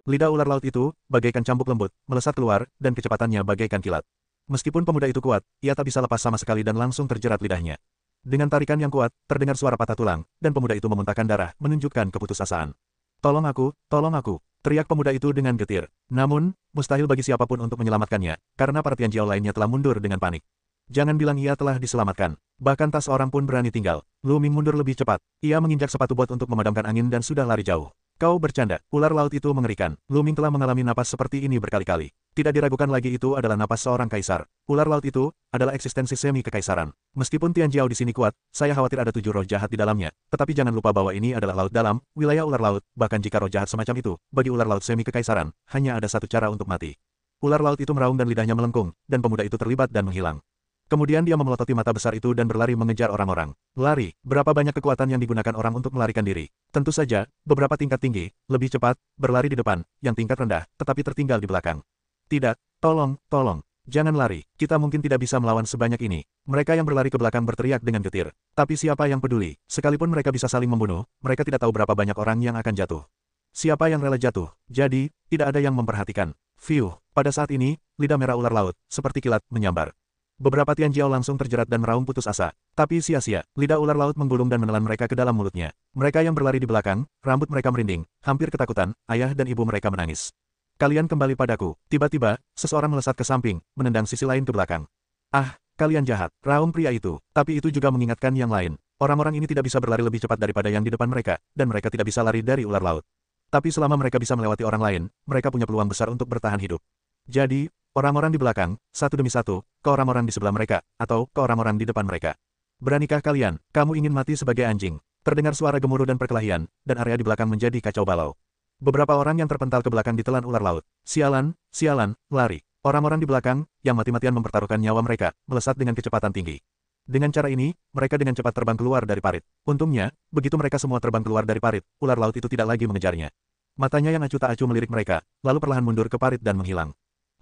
Lidah ular laut itu, bagaikan cambuk lembut, melesat keluar, dan kecepatannya bagaikan kilat. Meskipun pemuda itu kuat, ia tak bisa lepas sama sekali dan langsung terjerat lidahnya. Dengan tarikan yang kuat, terdengar suara patah tulang, dan pemuda itu memuntahkan darah, menunjukkan keputusasaan. Tolong aku, teriak pemuda itu dengan getir. Namun, mustahil bagi siapapun untuk menyelamatkannya, karena para Tianjiao lainnya telah mundur dengan panik. Jangan bilang ia telah diselamatkan. Bahkan tak seorang pun berani tinggal. Lu Ming mundur lebih cepat. Ia menginjak sepatu bot untuk memadamkan angin dan sudah lari jauh. Kau bercanda. Ular laut itu mengerikan. Lu Ming telah mengalami napas seperti ini berkali-kali. Tidak diragukan lagi itu adalah napas seorang kaisar. Ular laut itu adalah eksistensi semi kekaisaran. Meskipun Tianjiao di sini kuat, saya khawatir ada 7 roh jahat di dalamnya. Tetapi jangan lupa bahwa ini adalah laut dalam, wilayah ular laut. Bahkan jika roh jahat semacam itu, bagi ular laut semi kekaisaran, hanya ada satu cara untuk mati. Ular laut itu meraung dan lidahnya melengkung, dan pemuda itu terlibat dan menghilang. Kemudian dia memelototi mata besar itu dan berlari mengejar orang-orang. Lari, berapa banyak kekuatan yang digunakan orang untuk melarikan diri. Tentu saja, beberapa tingkat tinggi, lebih cepat, berlari di depan, yang tingkat rendah, tetapi tertinggal di belakang. Tidak, tolong, jangan lari, kita mungkin tidak bisa melawan sebanyak ini. Mereka yang berlari ke belakang berteriak dengan getir. Tapi siapa yang peduli, sekalipun mereka bisa saling membunuh, mereka tidak tahu berapa banyak orang yang akan jatuh. Siapa yang rela jatuh, jadi, tidak ada yang memperhatikan. Fiuh, pada saat ini, lidah merah ular laut, seperti kilat, menyambar. Beberapa Tianjiao langsung terjerat dan meraung putus asa. Tapi sia-sia, lidah ular laut menggulung dan menelan mereka ke dalam mulutnya. Mereka yang berlari di belakang, rambut mereka merinding, hampir ketakutan, ayah dan ibu mereka menangis. Kalian kembali padaku. Tiba-tiba, seseorang melesat ke samping, menendang sisi lain ke belakang. Ah, kalian jahat, raung pria itu. Tapi itu juga mengingatkan yang lain. Orang-orang ini tidak bisa berlari lebih cepat daripada yang di depan mereka, dan mereka tidak bisa lari dari ular laut. Tapi selama mereka bisa melewati orang lain, mereka punya peluang besar untuk bertahan hidup. Jadi, orang-orang di belakang, satu demi satu, ke orang-orang di sebelah mereka, atau ke orang-orang di depan mereka. Beranikah kalian? Kamu ingin mati sebagai anjing? Terdengar suara gemuruh dan perkelahian, dan area di belakang menjadi kacau balau. Beberapa orang yang terpental ke belakang ditelan ular laut. Sialan, lari. Orang-orang di belakang, yang mati-matian mempertaruhkan nyawa mereka, melesat dengan kecepatan tinggi. Dengan cara ini, mereka dengan cepat terbang keluar dari parit. Untungnya, begitu mereka semua terbang keluar dari parit, ular laut itu tidak lagi mengejarnya. Matanya yang acuh tak acuh melirik mereka, lalu perlahan mundur ke parit dan menghilang.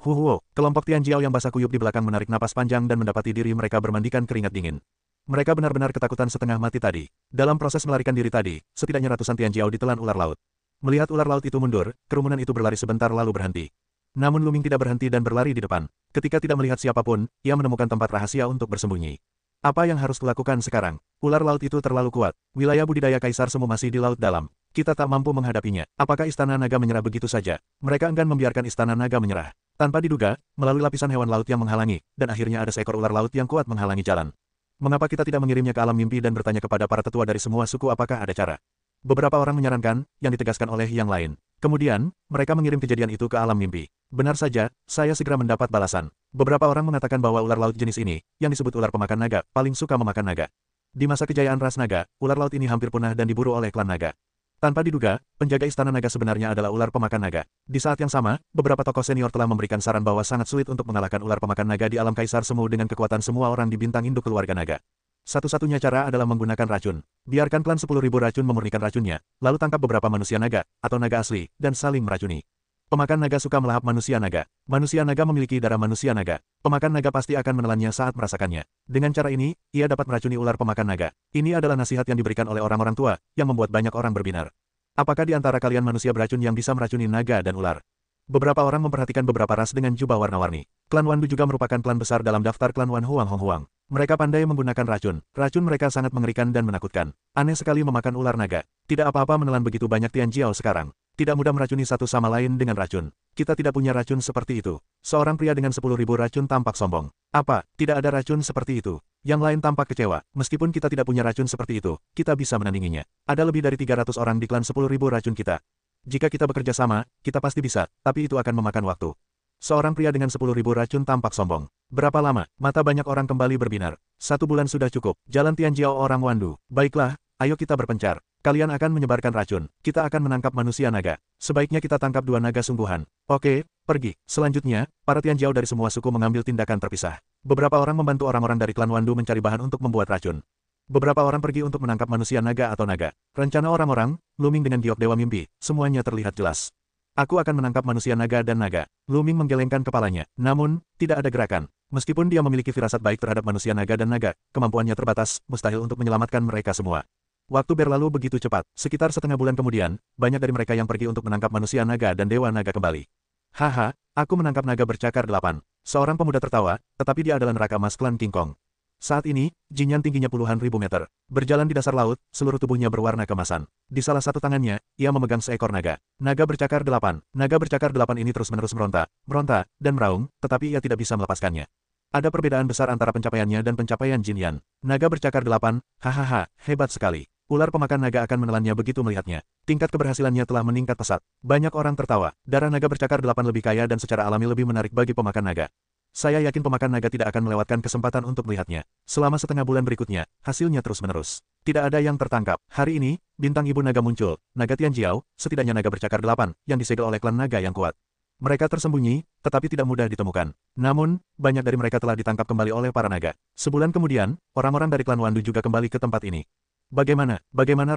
Huhuo, kelompok Tianjiao yang basah kuyup di belakang menarik napas panjang dan mendapati diri mereka bermandikan keringat dingin. Mereka benar-benar ketakutan setengah mati tadi. Dalam proses melarikan diri tadi, setidaknya ratusan Tianjiao ditelan ular laut. Melihat ular laut itu mundur, kerumunan itu berlari sebentar lalu berhenti. Namun Lu Ming tidak berhenti dan berlari di depan. Ketika tidak melihat siapapun, ia menemukan tempat rahasia untuk bersembunyi. Apa yang harus kulakukan sekarang? Ular laut itu terlalu kuat. Wilayah budidaya kaisar semu masih di laut dalam. Kita tak mampu menghadapinya. Apakah Istana Naga menyerah begitu saja? Mereka enggan membiarkan Istana Naga menyerah. Tanpa diduga, melalui lapisan hewan laut yang menghalangi, dan akhirnya ada seekor ular laut yang kuat menghalangi jalan. Mengapa kita tidak mengirimnya ke alam mimpi dan bertanya kepada para tetua dari semua suku apakah ada cara? Beberapa orang menyarankan, yang ditegaskan oleh yang lain. Kemudian, mereka mengirim kejadian itu ke alam mimpi. Benar saja, saya segera mendapat balasan. Beberapa orang mengatakan bahwa ular laut jenis ini, yang disebut ular pemakan naga, paling suka memakan naga. Di masa kejayaan ras naga, ular laut ini hampir punah dan diburu oleh klan naga. Tanpa diduga, penjaga istana naga sebenarnya adalah ular pemakan naga. Di saat yang sama, beberapa tokoh senior telah memberikan saran bahwa sangat sulit untuk mengalahkan ular pemakan naga di alam kaisar semu dengan kekuatan semua orang di bintang induk keluarga naga. Satu-satunya cara adalah menggunakan racun. Biarkan klan 10.000 racun memurnikan racunnya, lalu tangkap beberapa manusia naga, atau naga asli, dan saling meracuni. Pemakan naga suka melahap manusia naga. Manusia naga memiliki darah manusia naga. Pemakan naga pasti akan menelannya saat merasakannya. Dengan cara ini, ia dapat meracuni ular pemakan naga. Ini adalah nasihat yang diberikan oleh orang-orang tua, yang membuat banyak orang berbinar. Apakah di antara kalian manusia beracun yang bisa meracuni naga dan ular? Beberapa orang memperhatikan beberapa ras dengan jubah warna-warni. Klan Wandu juga merupakan klan besar dalam daftar klan Wan Huang Hong Huang. Mereka pandai menggunakan racun. Racun mereka sangat mengerikan dan menakutkan. Aneh sekali memakan ular naga. Tidak apa-apa menelan begitu banyak Tianjiao sekarang. Tidak mudah meracuni satu sama lain dengan racun. Kita tidak punya racun seperti itu. Seorang pria dengan 10.000 racun tampak sombong. Apa, tidak ada racun seperti itu? Yang lain tampak kecewa. Meskipun kita tidak punya racun seperti itu, kita bisa menandinginya. Ada lebih dari 300 orang di klan 10.000 racun kita. Jika kita bekerja sama, kita pasti bisa, tapi itu akan memakan waktu. Seorang pria dengan 10.000 racun tampak sombong. Berapa lama? Mata banyak orang kembali berbinar. 1 bulan sudah cukup. Jalan Tianjiao orang Wandu. Baiklah, ayo kita berpencar. Kalian akan menyebarkan racun. Kita akan menangkap manusia naga. Sebaiknya kita tangkap 2 naga sungguhan. Oke, pergi. Selanjutnya, para Tianjiao dari semua suku mengambil tindakan terpisah. Beberapa orang membantu orang-orang dari klan Wandu mencari bahan untuk membuat racun. Beberapa orang pergi untuk menangkap manusia naga atau naga. Rencana orang-orang, Lu Ming dengan giok dewa mimpi, semuanya terlihat jelas. Aku akan menangkap manusia naga dan naga. Lu Ming menggelengkan kepalanya. Namun, tidak ada gerakan. Meskipun dia memiliki firasat baik terhadap manusia naga dan naga, kemampuannya terbatas, mustahil untuk menyelamatkan mereka semua. Waktu berlalu begitu cepat, sekitar setengah bulan kemudian, banyak dari mereka yang pergi untuk menangkap manusia naga dan dewa naga kembali. Haha, aku menangkap naga bercakar 8. Seorang pemuda tertawa, tetapi dia adalah neraka emas klan King Kong. Saat ini, Jinyan tingginya puluhan ribu meter. Berjalan di dasar laut, seluruh tubuhnya berwarna kemasan. Di salah satu tangannya, ia memegang seekor naga. Naga bercakar 8. Naga bercakar 8 ini terus-menerus meronta, dan meraung, tetapi ia tidak bisa melepaskannya. Ada perbedaan besar antara pencapaiannya dan pencapaian Jinyan. Naga bercakar 8, hahaha, hebat sekali. Ular pemakan naga akan menelannya begitu melihatnya. Tingkat keberhasilannya telah meningkat pesat. Banyak orang tertawa. Darah naga bercakar 8 lebih kaya dan secara alami lebih menarik bagi pemakan naga. Saya yakin pemakan naga tidak akan melewatkan kesempatan untuk melihatnya. Selama setengah bulan berikutnya, hasilnya terus-menerus. Tidak ada yang tertangkap. Hari ini, bintang ibu naga muncul. Naga Tianjiao, setidaknya naga bercakar 8, yang disegel oleh klan naga yang kuat. Mereka tersembunyi, tetapi tidak mudah ditemukan. Namun, banyak dari mereka telah ditangkap kembali oleh para naga. Sebulan kemudian, orang-orang dari klan Wandu juga kembali ke tempat ini. Bagaimana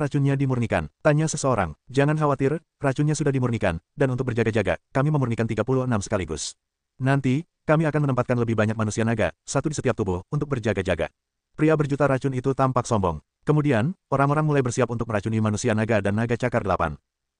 racunnya dimurnikan? Tanya seseorang. Jangan khawatir, racunnya sudah dimurnikan, dan untuk berjaga-jaga, kami memurnikan 36 sekaligus. Nanti, kami akan menempatkan lebih banyak manusia naga, satu di setiap tubuh, untuk berjaga-jaga. Pria berjuta racun itu tampak sombong. Kemudian, orang-orang mulai bersiap untuk meracuni manusia naga dan naga cakar 8.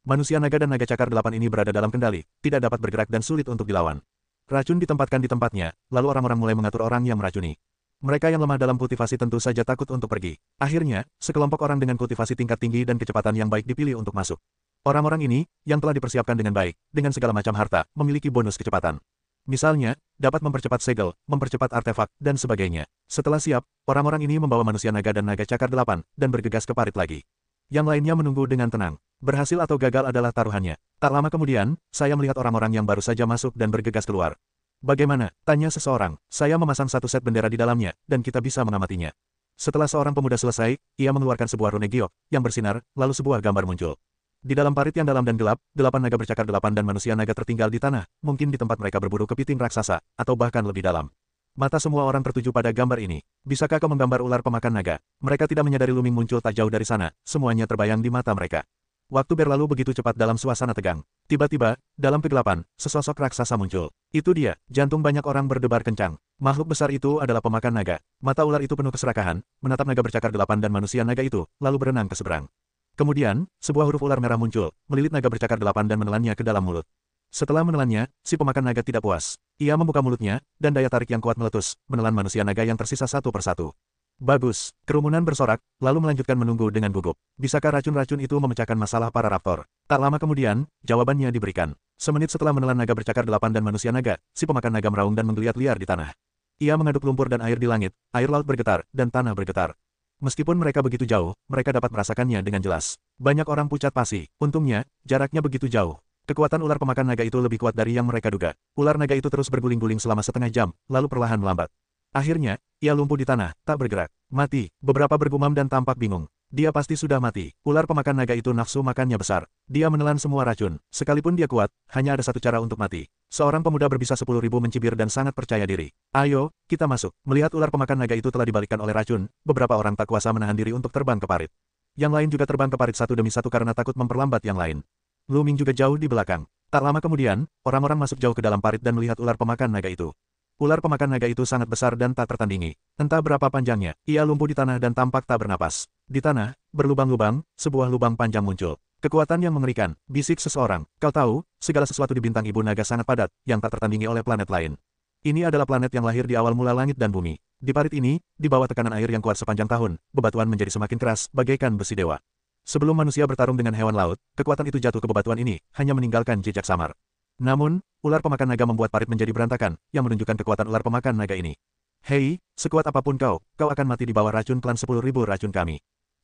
Manusia naga dan naga cakar 8 ini berada dalam kendali, tidak dapat bergerak dan sulit untuk dilawan. Racun ditempatkan di tempatnya, lalu orang-orang mulai mengatur orang yang meracuni. Mereka yang lemah dalam kultivasi tentu saja takut untuk pergi. Akhirnya, sekelompok orang dengan kultivasi tingkat tinggi dan kecepatan yang baik dipilih untuk masuk. Orang-orang ini, yang telah dipersiapkan dengan baik, dengan segala macam harta, memiliki bonus kecepatan. Misalnya, dapat mempercepat segel, mempercepat artefak, dan sebagainya. Setelah siap, orang-orang ini membawa manusia naga dan naga cakar 8, dan bergegas ke parit lagi. Yang lainnya menunggu dengan tenang. Berhasil atau gagal adalah taruhannya. Tak lama kemudian, saya melihat orang-orang yang baru saja masuk dan bergegas keluar. Bagaimana? Tanya seseorang. Saya memasang satu set bendera di dalamnya, dan kita bisa mengamatinya. Setelah seorang pemuda selesai, ia mengeluarkan sebuah rune giok, yang bersinar, lalu sebuah gambar muncul. Di dalam parit yang dalam dan gelap, 8 naga bercakar 8 dan manusia naga tertinggal di tanah, mungkin di tempat mereka berburu kepiting raksasa, atau bahkan lebih dalam. Mata semua orang tertuju pada gambar ini. Bisakah kau menggambar ular pemakan naga? Mereka tidak menyadari Luming muncul tak jauh dari sana, semuanya terbayang di mata mereka. Waktu berlalu begitu cepat dalam suasana tegang. Tiba-tiba, dalam kegelapan, sesosok raksasa muncul. Itu dia, jantung banyak orang berdebar kencang. Makhluk besar itu adalah pemakan naga. Mata ular itu penuh keserakahan, menatap naga bercakar 8 dan manusia naga itu, lalu berenang ke seberang. Kemudian, sebuah huruf ular merah muncul, melilit naga bercakar 8 dan menelannya ke dalam mulut. Setelah menelannya, si pemakan naga tidak puas. Ia membuka mulutnya, dan daya tarik yang kuat meletus, menelan manusia naga yang tersisa satu persatu. Bagus, kerumunan bersorak, lalu melanjutkan menunggu dengan gugup. Bisakah racun-racun itu memecahkan masalah para raptor? Tak lama kemudian, jawabannya diberikan. Semenit setelah menelan naga bercakar 8 dan manusia naga, si pemakan naga meraung dan menggeliat liar di tanah. Ia mengaduk lumpur dan air di langit, air laut bergetar, dan tanah bergetar. Meskipun mereka begitu jauh, mereka dapat merasakannya dengan jelas. Banyak orang pucat pasi. Untungnya, jaraknya begitu jauh. Kekuatan ular pemakan naga itu lebih kuat dari yang mereka duga. Ular naga itu terus berguling-guling selama setengah jam, lalu perlahan melambat. Akhirnya, ia lumpuh di tanah, tak bergerak. Mati. Beberapa bergumam dan tampak bingung. Dia pasti sudah mati. Ular pemakan naga itu nafsu makannya besar. Dia menelan semua racun. Sekalipun dia kuat, hanya ada satu cara untuk mati. Seorang pemuda berbisa 10.000 mencibir dan sangat percaya diri. Ayo, kita masuk. Melihat ular pemakan naga itu telah dibalikkan oleh racun, beberapa orang tak kuasa menahan diri untuk terbang ke parit. Yang lain juga terbang ke parit satu demi satu karena takut memperlambat yang lain. Luming juga jauh di belakang. Tak lama kemudian, orang-orang masuk jauh ke dalam parit dan melihat ular pemakan naga itu. Ular pemakan naga itu sangat besar dan tak tertandingi. Entah berapa panjangnya, ia lumpuh di tanah dan tampak tak bernapas. Di tanah, berlubang-lubang, sebuah lubang panjang muncul. Kekuatan yang mengerikan, bisik seseorang. Kau tahu, segala sesuatu di bintang ibu naga sangat padat, yang tak tertandingi oleh planet lain. Ini adalah planet yang lahir di awal mula langit dan bumi. Di parit ini, di bawah tekanan air yang kuat sepanjang tahun, bebatuan menjadi semakin keras, bagaikan besi dewa. Sebelum manusia bertarung dengan hewan laut, kekuatan itu jatuh ke bebatuan ini, hanya meninggalkan jejak samar. Namun, ular pemakan naga membuat parit menjadi berantakan, yang menunjukkan kekuatan ular pemakan naga ini. Hei, sekuat apapun kau akan mati di bawah racun klan 10.000 racun kami.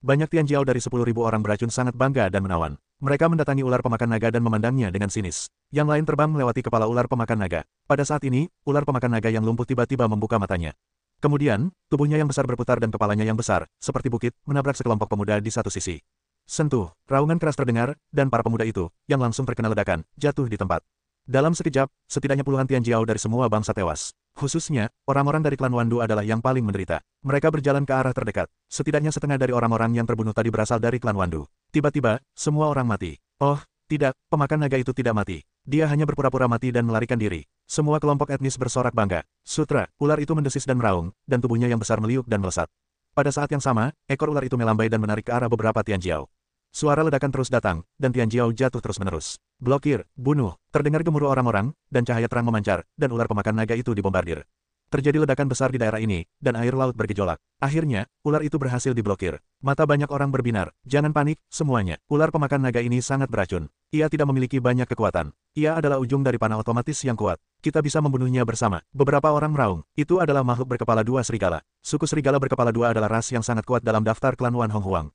Banyak Tianjiao dari 10.000 orang beracun sangat bangga dan menawan. Mereka mendatangi ular pemakan naga dan memandangnya dengan sinis. Yang lain terbang melewati kepala ular pemakan naga. Pada saat ini, ular pemakan naga yang lumpuh tiba-tiba membuka matanya. Kemudian, tubuhnya yang besar berputar dan kepalanya yang besar, seperti bukit, menabrak sekelompok pemuda di satu sisi. Sentuh, raungan keras terdengar, dan para pemuda itu, yang langsung terkena ledakan, jatuh di tempat. Dalam sekejap, setidaknya puluhan Tianjiao dari semua bangsa tewas. Khususnya, orang-orang dari klan Wandu adalah yang paling menderita. Mereka berjalan ke arah terdekat. Setidaknya setengah dari orang-orang yang terbunuh tadi berasal dari klan Wandu. Tiba-tiba, semua orang mati. Oh, tidak, pemakan naga itu tidak mati. Dia hanya berpura-pura mati dan melarikan diri. Semua kelompok etnis bersorak bangga. Sutra, ular itu mendesis dan meraung, dan tubuhnya yang besar meliuk dan melesat. Pada saat yang sama, ekor ular itu melambai dan menarik ke arah beberapa Tianjiao. Suara ledakan terus datang, dan Tianjiao jatuh terus-menerus. Blokir, bunuh, terdengar gemuruh orang-orang, dan cahaya terang memancar, dan ular pemakan naga itu dibombardir. Terjadi ledakan besar di daerah ini, dan air laut bergejolak. Akhirnya, ular itu berhasil diblokir. Mata banyak orang berbinar. Jangan panik, semuanya. Ular pemakan naga ini sangat beracun. Ia tidak memiliki banyak kekuatan. Ia adalah ujung dari panah otomatis yang kuat. Kita bisa membunuhnya bersama. Beberapa orang meraung. Itu adalah makhluk berkepala dua serigala. Suku serigala berkepala dua adalah ras yang sangat kuat dalam daftar klan Wan Hong Huang.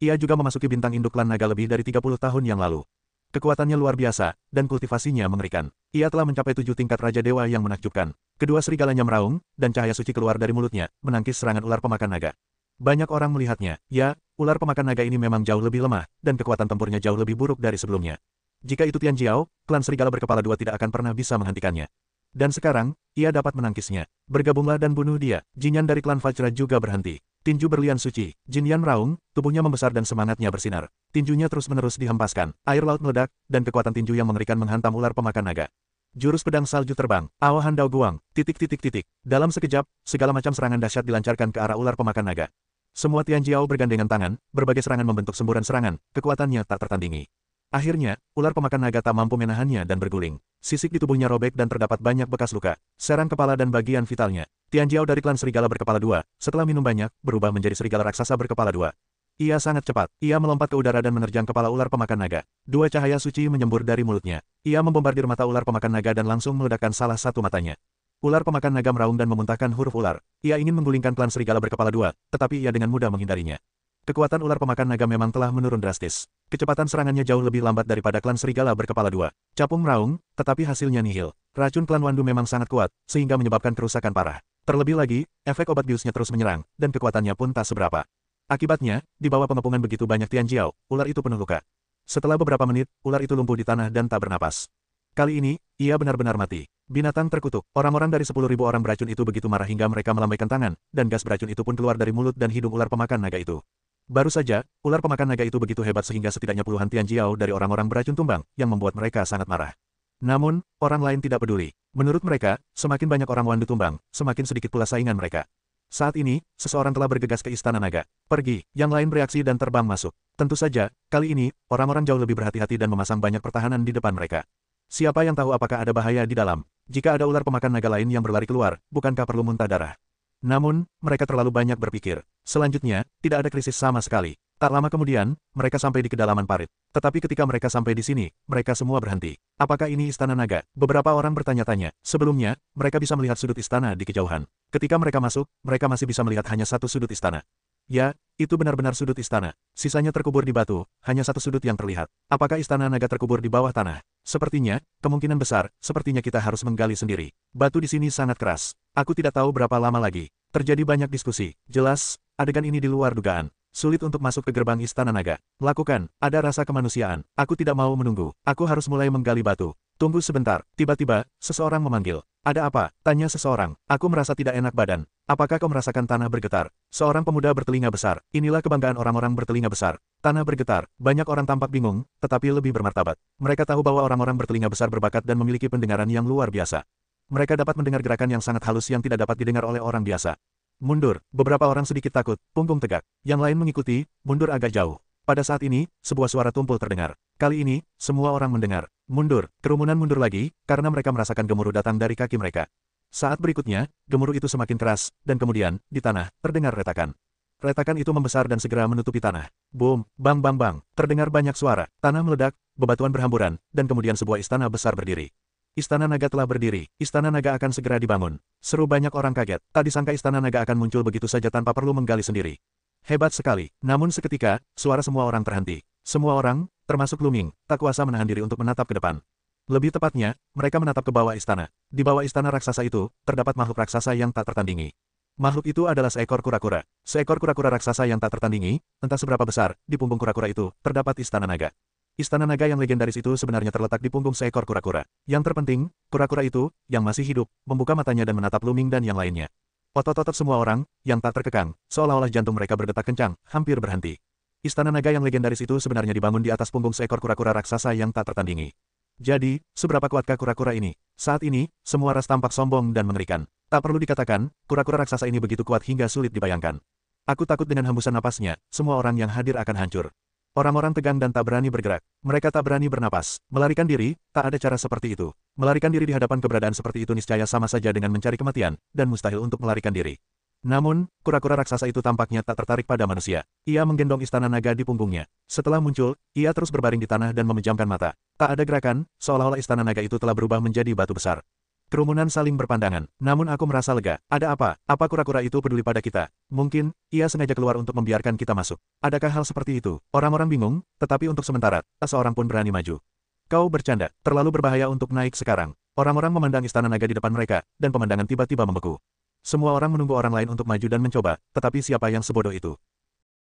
Ia juga memasuki bintang induk klan naga lebih dari 30 tahun yang lalu. Kekuatannya luar biasa, dan kultivasinya mengerikan. Ia telah mencapai 7 tingkat Raja Dewa yang menakjubkan. Kedua serigalanya meraung, dan cahaya suci keluar dari mulutnya, menangkis serangan ular pemakan naga. Banyak orang melihatnya. Ya, ular pemakan naga ini memang jauh lebih lemah, dan kekuatan tempurnya jauh lebih buruk dari sebelumnya. Jika itu Tianjiao, klan serigala berkepala dua tidak akan pernah bisa menghentikannya. Dan sekarang, ia dapat menangkisnya. Bergabunglah dan bunuh dia. Jinyan dari klan Vajra juga berhenti. Tinju berlian suci. Jin Yan meraung, tubuhnya membesar dan semangatnya bersinar. Tinjunya terus-menerus dihempaskan. Air laut meledak, dan kekuatan tinju yang mengerikan menghantam ular pemakan naga. Jurus pedang salju terbang. Awahan Dao Guang. Dalam sekejap, segala macam serangan dahsyat dilancarkan ke arah ular pemakan naga. Semua Tianjiao bergandengan tangan, berbagai serangan membentuk semburan serangan, kekuatannya tak tertandingi. Akhirnya, ular pemakan naga tak mampu menahannya dan berguling. Sisik di tubuhnya robek dan terdapat banyak bekas luka, serang kepala dan bagian vitalnya. Tianjiao dari klan serigala berkepala dua, setelah minum banyak, berubah menjadi serigala raksasa berkepala dua. Ia sangat cepat. Ia melompat ke udara dan menerjang kepala ular pemakan naga. Dua cahaya suci menyembur dari mulutnya. Ia membombardir mata ular pemakan naga dan langsung meledakkan salah satu matanya. Ular pemakan naga meraung dan memuntahkan huruf ular. Ia ingin menggulingkan klan serigala berkepala dua, tetapi ia dengan mudah menghindarinya. Kekuatan ular pemakan naga memang telah menurun drastis. Kecepatan serangannya jauh lebih lambat daripada klan serigala berkepala dua. Capung meraung, tetapi hasilnya nihil. Racun klan Wandu memang sangat kuat, sehingga menyebabkan kerusakan parah. Terlebih lagi, efek obat biusnya terus menyerang, dan kekuatannya pun tak seberapa. Akibatnya, di bawah pengepungan begitu banyak Tianjiao, ular itu penuh luka. Setelah beberapa menit, ular itu lumpuh di tanah dan tak bernapas. Kali ini, ia benar-benar mati. Binatang terkutuk. Orang-orang dari 10.000 orang beracun itu begitu marah hingga mereka melambaikan tangan, dan gas beracun itu pun keluar dari mulut dan hidung ular pemakan naga itu. Baru saja, ular pemakan naga itu begitu hebat sehingga setidaknya puluhan Tianjiao dari orang-orang beracun tumbang, yang membuat mereka sangat marah. Namun, orang lain tidak peduli. Menurut mereka, semakin banyak orang Wandu tumbang, semakin sedikit pula saingan mereka. Saat ini, seseorang telah bergegas ke Istana Naga. Pergi, yang lain bereaksi dan terbang masuk. Tentu saja, kali ini, orang-orang jauh lebih berhati-hati dan memasang banyak pertahanan di depan mereka. Siapa yang tahu apakah ada bahaya di dalam? Jika ada ular pemakan naga lain yang berlari keluar, bukankah perlu muntah darah? Namun, mereka terlalu banyak berpikir. Selanjutnya, tidak ada krisis sama sekali. Tak lama kemudian, mereka sampai di kedalaman parit. Tetapi ketika mereka sampai di sini, mereka semua berhenti. Apakah ini Istana Naga? Beberapa orang bertanya-tanya. Sebelumnya, mereka bisa melihat sudut istana di kejauhan. Ketika mereka masuk, mereka masih bisa melihat hanya satu sudut istana. Ya, itu benar-benar sudut istana. Sisanya terkubur di batu, hanya satu sudut yang terlihat. Apakah Istana Naga terkubur di bawah tanah? Sepertinya, kemungkinan besar, sepertinya kita harus menggali sendiri. Batu di sini sangat keras. Aku tidak tahu berapa lama lagi. Terjadi banyak diskusi. Jelas, adegan ini di luar dugaan. Sulit untuk masuk ke gerbang Istana Naga. Lakukan, ada rasa kemanusiaan. Aku tidak mau menunggu. Aku harus mulai menggali batu. Tunggu sebentar. Tiba-tiba, seseorang memanggil. Ada apa? Tanya seseorang. Aku merasa tidak enak badan. Apakah kau merasakan tanah bergetar? Seorang pemuda bertelinga besar. Inilah kebanggaan orang-orang bertelinga besar. Tanah bergetar. Banyak orang tampak bingung, tetapi lebih bermartabat. Mereka tahu bahwa orang-orang bertelinga besar berbakat dan memiliki pendengaran yang luar biasa. Mereka dapat mendengar gerakan yang sangat halus yang tidak dapat didengar oleh orang biasa. Mundur. Beberapa orang sedikit takut, punggung tegak. Yang lain mengikuti, mundur agak jauh. Pada saat ini, sebuah suara tumpul terdengar. Kali ini, semua orang mendengar. Mundur. Kerumunan mundur lagi, karena mereka merasakan gemuruh datang dari kaki mereka. Saat berikutnya, gemuruh itu semakin keras, dan kemudian, di tanah, terdengar retakan. Retakan itu membesar dan segera menutupi tanah. Boom, bang bang bang. Terdengar banyak suara. Tanah meledak, bebatuan berhamburan, dan kemudian sebuah istana besar berdiri. Istana Naga telah berdiri. Istana Naga akan segera dibangun. Seru banyak orang kaget. Tak disangka Istana Naga akan muncul begitu saja tanpa perlu menggali sendiri. Hebat sekali. Namun seketika, suara semua orang terhenti. Semua orang, termasuk Luming, tak kuasa menahan diri untuk menatap ke depan. Lebih tepatnya, mereka menatap ke bawah istana. Di bawah istana raksasa itu, terdapat makhluk raksasa yang tak tertandingi. Makhluk itu adalah seekor kura-kura. Seekor kura-kura raksasa yang tak tertandingi, entah seberapa besar, di punggung kura-kura itu, terdapat Istana Naga. Istana Naga yang legendaris itu sebenarnya terletak di punggung seekor kura-kura. Yang terpenting, kura-kura itu, yang masih hidup, membuka matanya dan menatap Luming dan yang lainnya. Otot-otot semua orang, yang tak terkekang, seolah-olah jantung mereka berdetak kencang, hampir berhenti. Istana Naga yang legendaris itu sebenarnya dibangun di atas punggung seekor kura-kura raksasa yang tak tertandingi. Jadi, seberapa kuatkah kura-kura ini? Saat ini, semua ras tampak sombong dan mengerikan. Tak perlu dikatakan, kura-kura raksasa ini begitu kuat hingga sulit dibayangkan. Aku takut dengan hembusan napasnya, semua orang yang hadir akan hancur. Orang-orang tegang dan tak berani bergerak. Mereka tak berani bernapas. Melarikan diri, tak ada cara seperti itu. Melarikan diri di hadapan keberadaan seperti itu niscaya sama saja dengan mencari kematian, dan mustahil untuk melarikan diri. Namun, kura-kura raksasa itu tampaknya tak tertarik pada manusia. Ia menggendong istana naga di punggungnya. Setelah muncul, ia terus berbaring di tanah dan memejamkan mata. Tak ada gerakan, seolah-olah istana naga itu telah berubah menjadi batu besar. Kerumunan saling berpandangan. Namun aku merasa lega. Ada apa? Apa kura-kura itu peduli pada kita? Mungkin, ia sengaja keluar untuk membiarkan kita masuk. Adakah hal seperti itu? Orang-orang bingung, tetapi untuk sementara, tak seorang pun berani maju. Kau bercanda. Terlalu berbahaya untuk naik sekarang. Orang-orang memandang istana naga di depan mereka, dan pemandangan tiba-tiba membeku. Semua orang menunggu orang lain untuk maju dan mencoba, tetapi siapa yang sebodoh itu?